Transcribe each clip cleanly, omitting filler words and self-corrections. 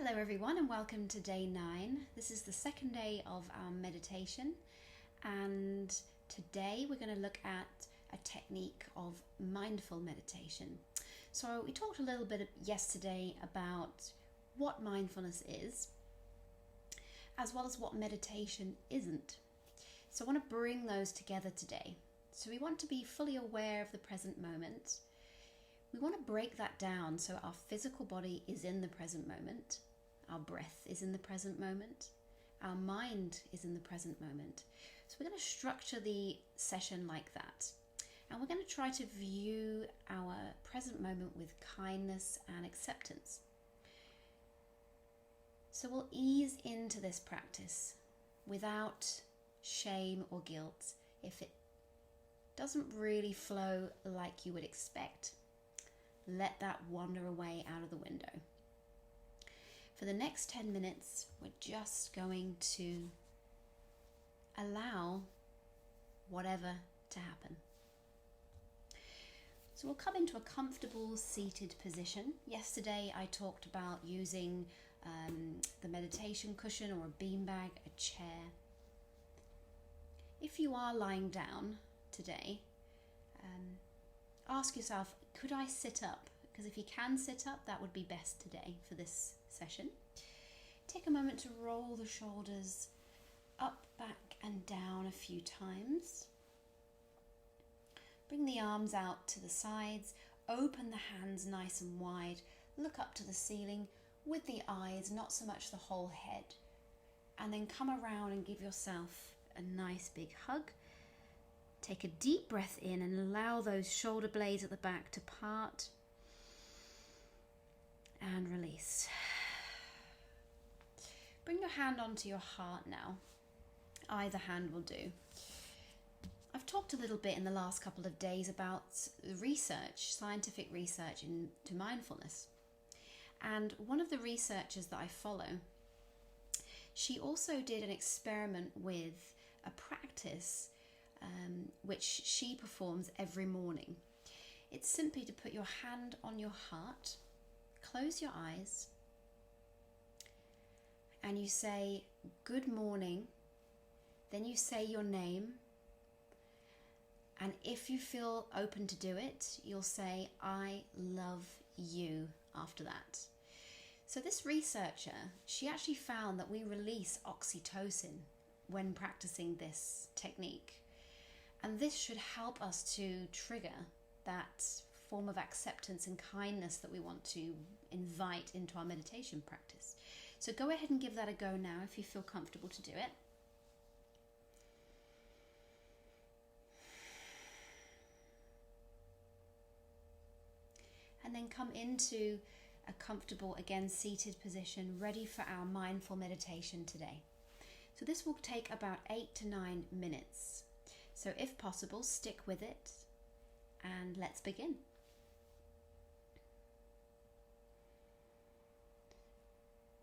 Hello everyone and welcome to day 9. This is the second day of our meditation, and today we're going to look at a technique of mindful meditation. So we talked a little bit yesterday about what mindfulness is, as well as what meditation isn't. So I want to bring those together today. So we want to be fully aware of the present moment. We want to break that down so our physical body is in the present moment, our breath is in the present moment, our mind is in the present moment. So we're going to structure the session like that. And we're going to try to view our present moment with kindness and acceptance. So we'll ease into this practice without shame or guilt if it doesn't really flow like you would expect. Let that wander away out of the window. For the next 10 minutes, we're just going to allow whatever to happen. So we'll come into a comfortable seated position. Yesterday I talked about using the meditation cushion or a beanbag, a chair. If you are lying down today, ask yourself, could I sit up? Because if you can sit up, that would be best today for this session. Take a moment to roll the shoulders up, back and down a few times. Bring the arms out to the sides, open the hands nice and wide, look up to the ceiling with the eyes, not so much the whole head. And then come around and give yourself a nice big hug. Take a deep breath in and allow those shoulder blades at the back to part. And release. Bring your hand onto your heart now. Either hand will do. I've talked a little bit in the last couple of days about research, scientific research into mindfulness. And one of the researchers that I follow, she also did an experiment with a practice which she performs every morning. It's simply to put your hand on your heart, close your eyes, and you say, "Good morning." Then you say your name. And if you feel open to do it, you'll say, "I love you," after that. So this researcher, she actually found that we release oxytocin when practicing this technique. And this should help us to trigger that form of acceptance and kindness that we want to invite into our meditation practice. So go ahead and give that a go now if you feel comfortable to do it. And then come into a comfortable, again, seated position, ready for our mindful meditation today. So this will take about 8 to 9 minutes. So if possible, stick with it and let's begin.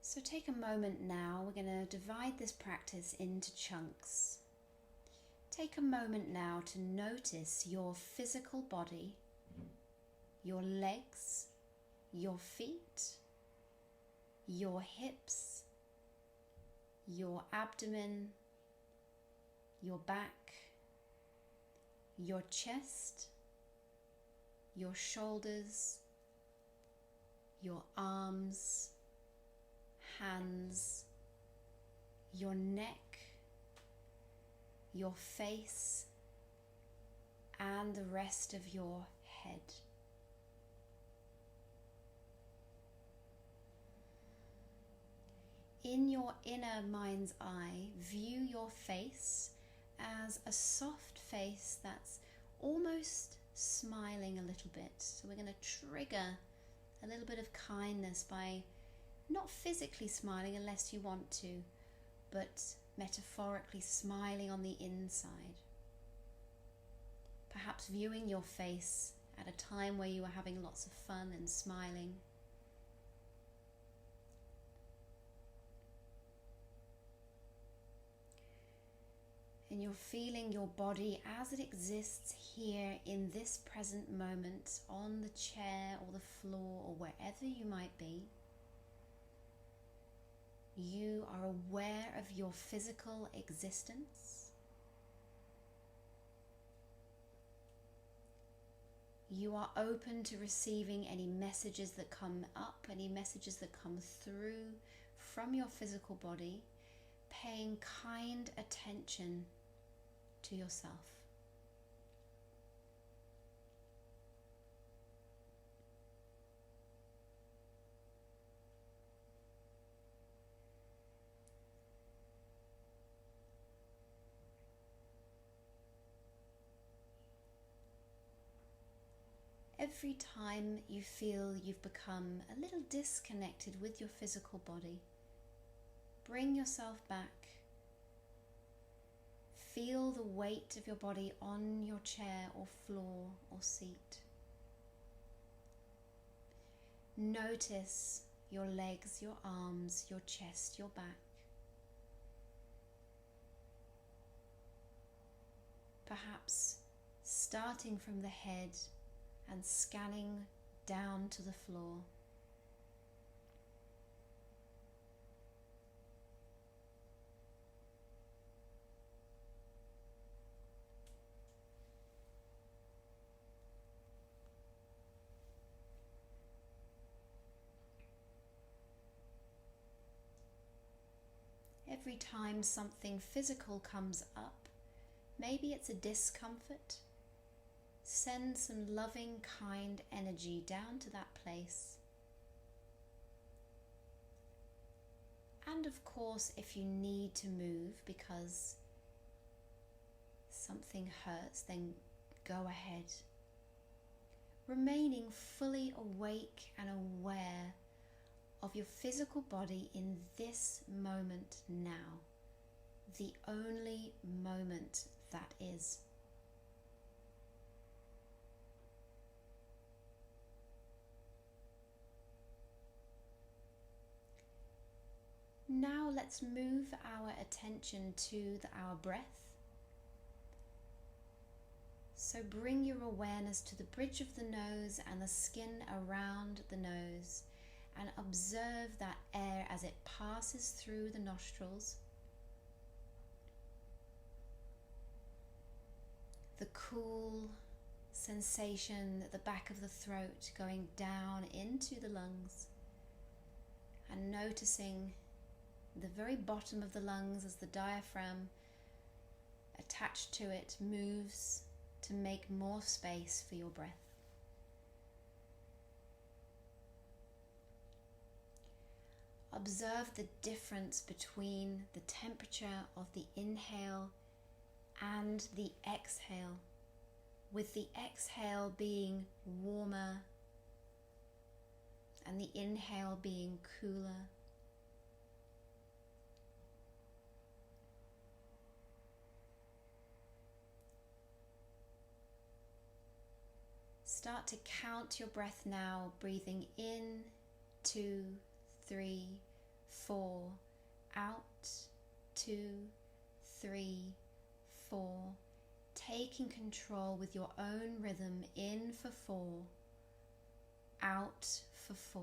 So take a moment now. We're going to divide this practice into chunks. Take a moment now to notice your physical body, your legs, your feet, your hips, your abdomen, your back, your chest, your shoulders, your arms, hands, your neck, your face, and the rest of your head. In your inner mind's eye, view your face as a soft face that's almost smiling a little bit. So we're going to trigger a little bit of kindness by not physically smiling unless you want to, but metaphorically smiling on the inside. Perhaps viewing your face at a time where you are having lots of fun and smiling. And you're feeling your body as it exists here in this present moment, on the chair or the floor or wherever you might be. You are aware of your physical existence. You are open to receiving any messages that come up, any messages that come through from your physical body, paying kind attention to yourself. Every time you feel you've become a little disconnected with your physical body, bring yourself back. Feel the weight of your body on your chair or floor or seat. Notice your legs, your arms, your chest, your back. Perhaps starting from the head and scanning down to the floor. Every time something physical comes up, maybe it's a discomfort, send some loving, kind energy down to that place. And of course, if you need to move because something hurts, then go ahead. Remaining fully awake and aware of your physical body in this moment now, the only moment that is. Now let's move our attention to our breath. So bring your awareness to the bridge of the nose and the skin around the nose, and observe that air as it passes through the nostrils. The cool sensation at the back of the throat going down into the lungs, and noticing the very bottom of the lungs as the diaphragm attached to it moves to make more space for your breath. Observe the difference between the temperature of the inhale and the exhale, with the exhale being warmer and the inhale being cooler. Start to count your breath now, breathing in, 2, 3, 4, out, 2, 3, 4, taking control with your own rhythm, in for 4, out for 4.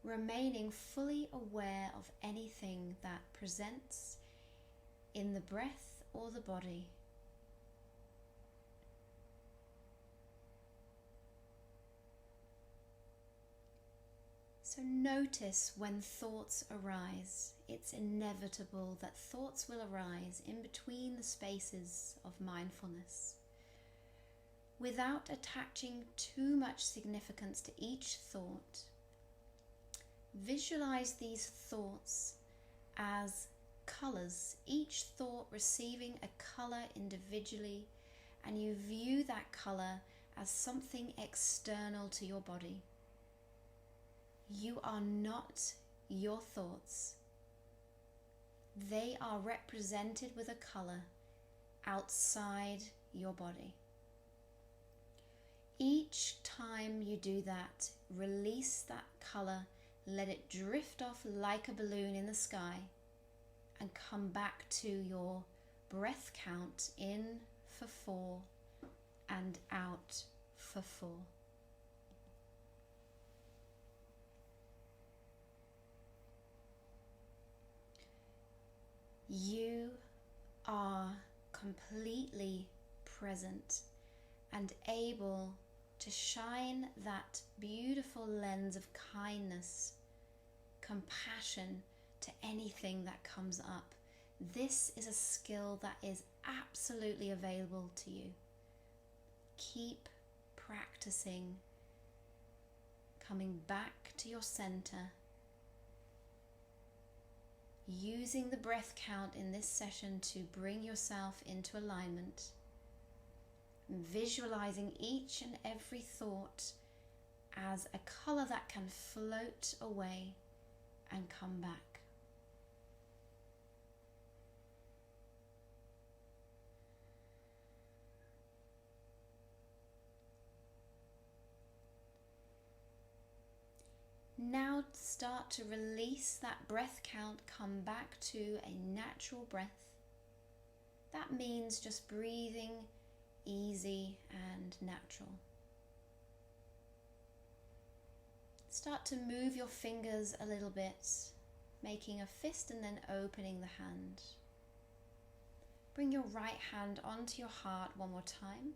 Remaining fully aware of anything that presents in the breath or the body. So notice when thoughts arise. It's inevitable that thoughts will arise in between the spaces of mindfulness. Without attaching too much significance to each thought, visualize these thoughts as colors, each thought receiving a color individually, and you view that color as something external to your body. You are not your thoughts. They are represented with a color outside your body. Each time you do that, release that color. Let it drift off like a balloon in the sky and come back to your breath count in for 4 and out for 4. You are completely present and able to shine that beautiful lens of kindness, compassion to anything that comes up. This is a skill that is absolutely available to you. Keep practicing coming back to your center, using the breath count in this session to bring yourself into alignment, visualizing each and every thought as a color that can float away and come back. Now start to release that breath count, come back to a natural breath. That means just breathing easy and natural. Start to move your fingers a little bit, making a fist and then opening the hand. Bring your right hand onto your heart one more time.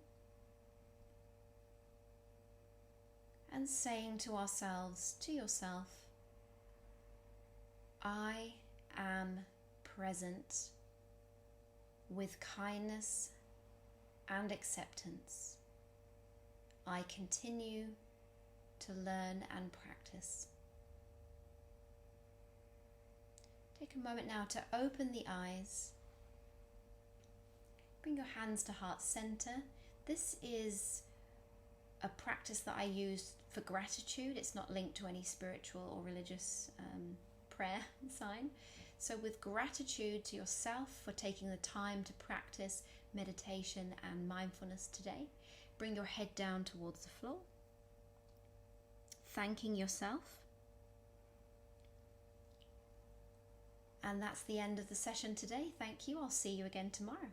And saying to ourselves, to yourself, I am present with kindness and acceptance. I continue to learn and practice. Take a moment now to open the eyes. Bring your hands to heart center. This is a practice that I use for gratitude. It's not linked to any spiritual or religious prayer sign. So with gratitude to yourself for taking the time to practice meditation and mindfulness today, bring your head down towards the floor, thanking yourself. And that's the end of the session today. Thank you. I'll see you again tomorrow.